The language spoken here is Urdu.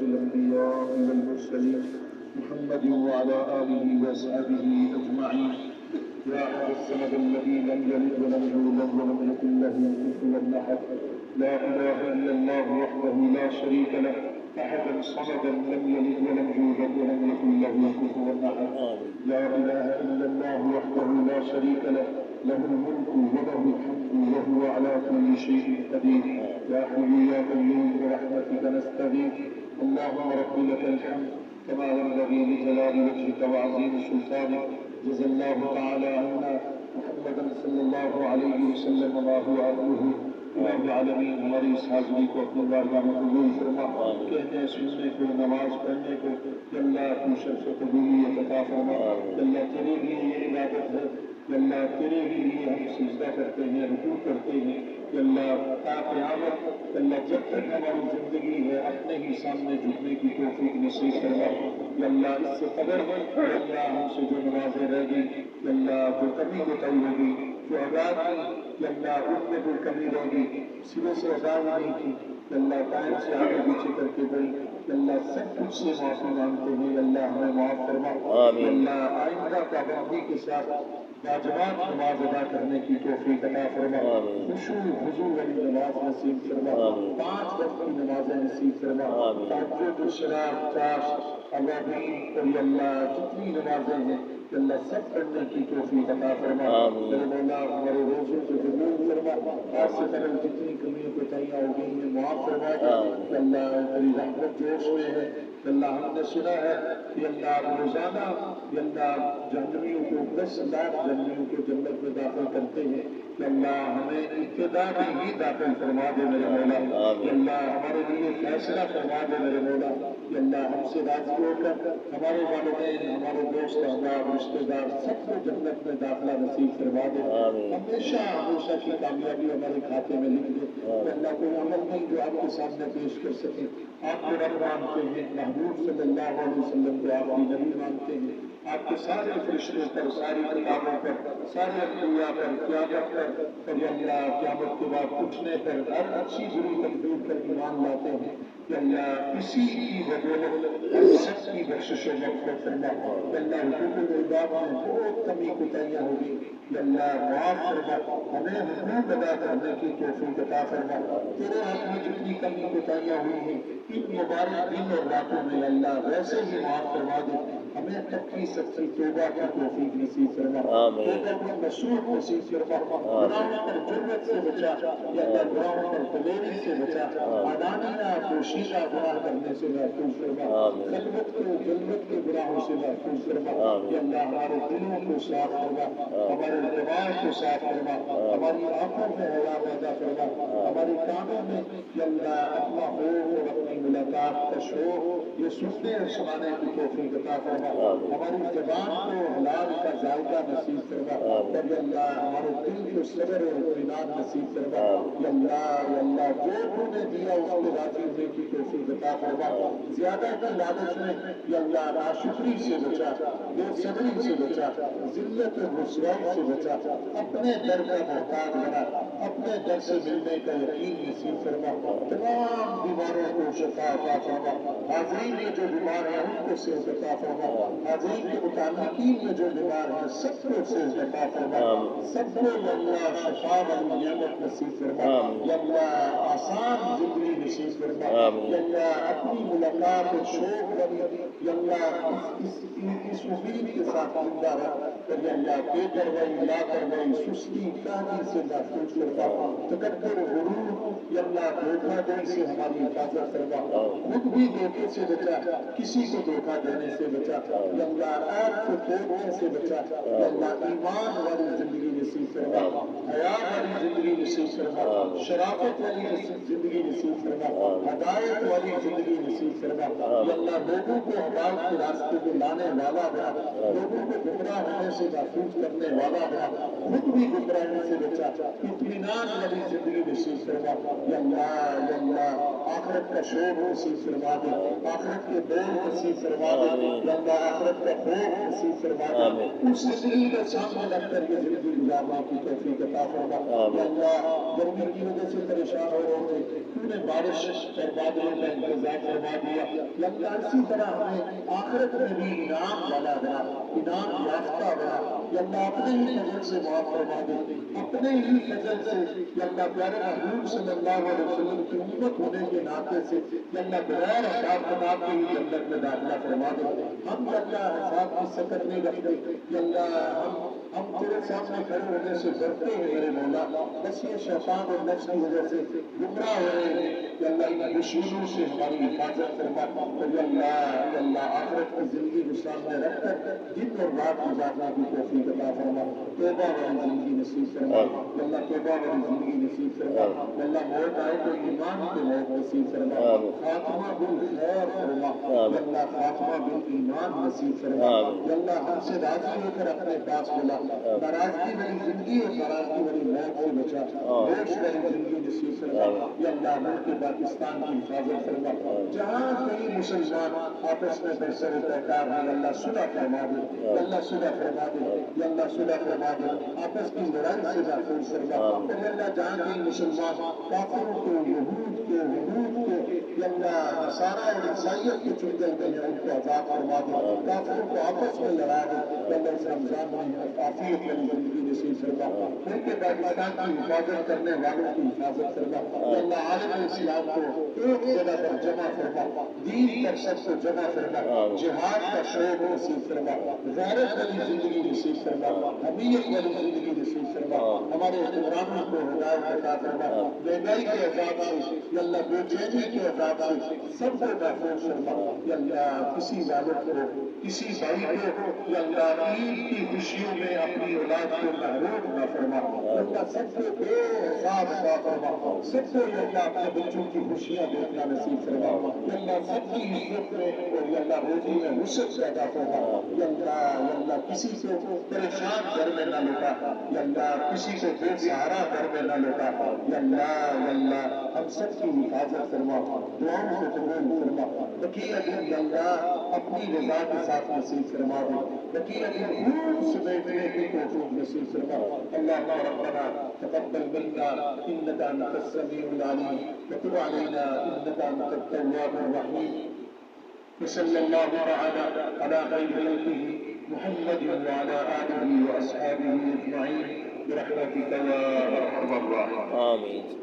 الأنبياء والمرسلين محمد وعلى آله وأصحابه أجمعين. يا أحد الصمد الذي لم يلد ولم يولد ولم يكن له كفوا أحد. لا إله إلا الله وحده لا شريك له أحدا صمدا لم يلد ولم يولد ولم يكن له كفوا أحد. لا إله إلا الله وحده لا شريك له له الملك وله الحمد وهو على كل شيء قدير. يا حي يا قيوم برحمتك نستغيث. اللهم رب لك الحمد كما ينبغي لجلال وجهك وعظيم سلطانك. جزا الله تعالى عنا محمدا صلی اللہ علیہ وسلم ما هو عبده رب العالمین. ہماری اس حاضری کو اپنی بارگاہ میں قبول فرما. کہنے سننے کو نماز پڑھنے کو اللہ کی شرف و قبولیت عطا فرما. اللہ تیرے لیے یہ عبادت ہے. اللہ تیرے ہی لیے ہم سجدہ کرتے ہیں رکوع کرتے ہیں. اللہ تا قیامت اللہ جب تک ہماری زندگی ہے اپنے ہی سامنے جھکنے کی توفیق نصیب فرما. اللہ اس سے قدر اللہ ہم سے جو نمازیں رہ گئی اللہ جو کمی کوتاہی ہوگی جو ادا کی اللہ ان میں کوئی کمی رہ گئی سرے سے ادا نہیں کی اللہ ٹائم سے آگے پیچھے کر کے گئی اللہ سب کچھ سے معافی مانگتے ہیں. اللہ ہمیں معاف فرما. اللہ آئندہ پابندی کے ساتھ واجبات نماز ادا کرنے کی توفیق عطا فرما. خشوع خضوع والی نماز نصیب فرما. 5 وقت کی نمازیں نصیب فرما. تہجد شراب چاش اوابین اور اللہ جتنی نمازیں ہیں اللہ سب پڑھنے کی توفیق عطا فرما. میرے مولا ہمارے روزوں کو قبول فرما. آج سے قبل جتنی کمیوں کوتاہیاں ہو گئی ہیں معاف فرما. اللہ تیری رحمت جوش میں ہے. اللہ ہم نے سنا ہے کہ اللہ روزانہ اللہ جہنمیوں کو 10 لاکھ جہنمیوں کو جنت میں داخل کرتے ہیں. اللہ ہمیں ابتدا میں ہی داخل فرما دے میرے مولا. اللہ ہمارے لیے فیصلہ فرما دے میرے مولا. اللہ ہم سے راضی ہو کر ہمارے والدین ہمارے دوست احباب رشتے دار سب کو جنت میں داخلہ نصیب فرما دے. ہمیشہ ہمیشہ کی کامیابی ہمارے کھاتے میں لکھ دے. اللہ کوئی عمل نہیں جو آپ کے سامنے پیش کر سکے. آپ کو رب مانتے ہیں محبوب صلی اللہ علیہ وسلم کو آپ کی نبی مانتے ہیں. آپ کے سارے فرشتوں پر ساری کتابوں پر سارے انبیاء پر قیامت پر اور اللہ قیامت کے بعد اٹھنے پر ہر اچھی بری تقدیر پر ایمان لاتے ہیں کہ اللہ کسی کی بدولت ہم سب کی بخشش و مغفرت فرما. اللہ حقوق العباد میں بہت کمی کوتاہیاں ہوگی اللہ معاف فرما. ہمیں حقوق ادا کرنے کی توفیق عطا فرما. تیرے حق میں جتنی کمی کوتاہیاں ہوئی ہیں ان مبارک دن اور راتوں میں اللہ ویسے ہی معاف فرما دے. ہمیں پکی سچی توبہ کی توفیق نصیب فرما. توبہ میں نصوح نصیب فرما. گناہوں پر جرمت سے بچا یا اللہ گناہوں پر دلیری سے بچا. علانیہ پوشیدہ گناہ کرنے سے محفوظ فرما. خلوت کو جنت کے گناہوں سے محفوظ فرما. یا اللہ ہمارے دلوں کو صاف فرما. ہمارے دماغ کو صاف فرما. ہماری آنکھوں میں حیا پیدا فرما. ہمارے کانوں میں یا اللہ اپنا خوف اور اپنی ملاقات کا شوق یہ سننے اور سنانے کی توفیق عطا فرما. ہماری زبان کو حلال کا ذائقہ نصیب فرما. اور یا اللہ ہمارے دل کو صبر اور اطمینان نصیب فرما. یا اللہ جو تو نے دیا اس کو راضی ہونے کی توفیق عطا فرما. زیادہ کی لالچ میں یا اللہ ناشکری سے بچا. بے صبری سے بچا. ذلت اور رسوائی سے بچا. اپنے در کا محتاج بنا. اپنے در سے ملنے کا یقین نصیب فرما. تمام بیماروں کو شفا عطا فرما. حاضرین میں جو بیمار ہیں ان کو صحت عطا فرما. حاضرین کے متعلقین میں جو بیمار ہیں سب کو صحت عطا فرما. سب کو یا اللہ شفا والی نعمت نصیب فرما. یا اللہ آسان زندگی نصیب فرما. یا اللہ اپنی ملاقات اور شوق والی یا اللہ اس امید کے ساتھ زندہ رہا. یا اللہ بے پرواہی لا پرواہی سستی کاہلی سے محفوظ فرما. تکبر غرور یا اللہ دھوکہ دہی سے ہماری حفاظت فرما. خود بھی دھوکے سے بچا. کسی کو دھوکہ دینے سے بچا. یا اللہ آپ کو توڑنے سے بچا. یا اللہ ایمان والی زندگی نصیب فرما. حیا والی زندگی نصیب فرما. شرافت والی زندگی نصیب فرما. ہدایت والی زندگی نصیب فرما. یا اللہ لوگوں کو ہدایت کے راستے کو لانے والا بنا. لوگوں کو گمراہ ہونے سے محفوظ کرنے والا بنا. خود بھی گمراہی سے بچا. اطمینان والی زندگی نصیب فرما. یا اللہ آخرت کا شوق نصیب فرما دے, آخرت کے دور نصیب فرما دے, یا اللہ آخرت کا خوف نصیب فرما دے, اس زندگی کو سامنے رکھ کر یہ زندگی گزارنے کی توفیق عطا فرما. یا اللہ گرمی کی وجہ سے پریشان ہو رہے تھے, تو نے بارش اور بادلوں کا انتظام فرما دیا. یا اللہ اسی طرح ہمیں آخرت میں بھی انعام والا بنا, انعام یافتہ بنا. یا اللہ اپنے ہی فضل سے معاف فرما دے, اپنے ہی فضل سے. یا اللہ پیارے محبوب صلی اللہ علیہ وسلم کی امت ہونے کے ناطے سے یا اللہ بغیر حساب کتاب کے ہی جنت میں داخلہ فرما دے. ہم یا اللہ حساب کی سکت نہیں رکھتے. یا اللہ ہم تیرے سامنے کھڑے ہونے سے ڈرتے ہیں میرے مولا, بس یہ شیطان اور نفس کی وجہ سے گمراہ ہو رہے ہیں. یا اللہ ان دشمنوں سے ہماری حفاظت فرما. اور یا اللہ آخرت کی زندگی کو سامنے رکھ کر دن اور رات گزارنے کی توفیق عطا فرما. توبہ والی زندگی نصیب فرما. یا اللہ توبہ والی زندگی نصیب فرما. یا اللہ موت آئے تو ایمان کے موت نصیب فرما, خاتمہ بالخیر فرما. یا اللہ خاتمہ بالایمان نصیب فرما. یا اللہ ہم سے راضی ہو کر اپنے پاس بلا, ناراضگی والی زندگی اور ناراضگی والی موت سے بچا, ہوش والی زندگی نصیب فرما. یا اللہ ملک پاکستان کی حفاظت فرما. جہاں کئی مسلمان آپس میں بحث و پیکار ہیں, اللہ صلح فرما دے. یا اللہ صلح فرما دے. یا اللہ صلح فرما دے, آپس کی لڑائی سے محفوظ فرما. اور یا اللہ جہاں کئی مسلمان کافروں کو, یہود کو, وحود کو, یا اللہ نصارہ اور عیسائیت کے چن گئے ہیں, ان کو عذاب فرما دے. کافروں کو آپس میں لڑا دے. یا اللہ اس رمضان میں عافیت والی زندگی نصیب فرما. ملک پاکستان کی حفاظت کرنے والوں کی حفاظت فرما. یا اللہ عالم اسلام کو ایک جگہ پر جمع فرما, دین پر سب کو جمع فرما, جہاد کا شوق نصیب فرما, غیرت والی زندگی نصیب فرما, حمیت والی زندگی نصیب فرما. ہمارے حکمرانوں کو ہدایت عطا فرما, بے کے عذاب سے یا اللہ بے چینی کے عذاب سے سب کو محفوظ فرما. یا اللہ کسی والد کو, کسی بھائی کو یا اللہ عید کی خوشیوں میں اپنی اولاد کو محروم نہ فرما. یا اللہ سب کو بے حساب عطا فرما, سب کو یا اللہ اپنے بچوں کی خوشیاں دیکھنا نصیب فرما. یا اللہ سب کی عزت میں اور یا اللہ روزی میں وسعت پیدا فرما. یا اللہ کسی کو پریشان گھر میں نہ لوٹا. یا اللہ کسی کو بے سہارا گھر میں نہ لوٹا. یا اللہ ہم سب کی حفاظت فرما, دعاؤں کو قبول فرما. بقیہ دن یا اللہ اپنی رضا کے ساتھ نصیب فرما دے. بقیہ دن خون سمیٹنے کی توفیق نصیب فرما. اللہم ربنا تقبل منا انک انت السمیع العلیم وتب علینا انک انت التواب الرحیم. وصلی اللہ تعالی علی خیر خلقہ محمد وعلى آلہ وأصحابہ اجمعین برحمتک یا ارحم الراحمین. آمین.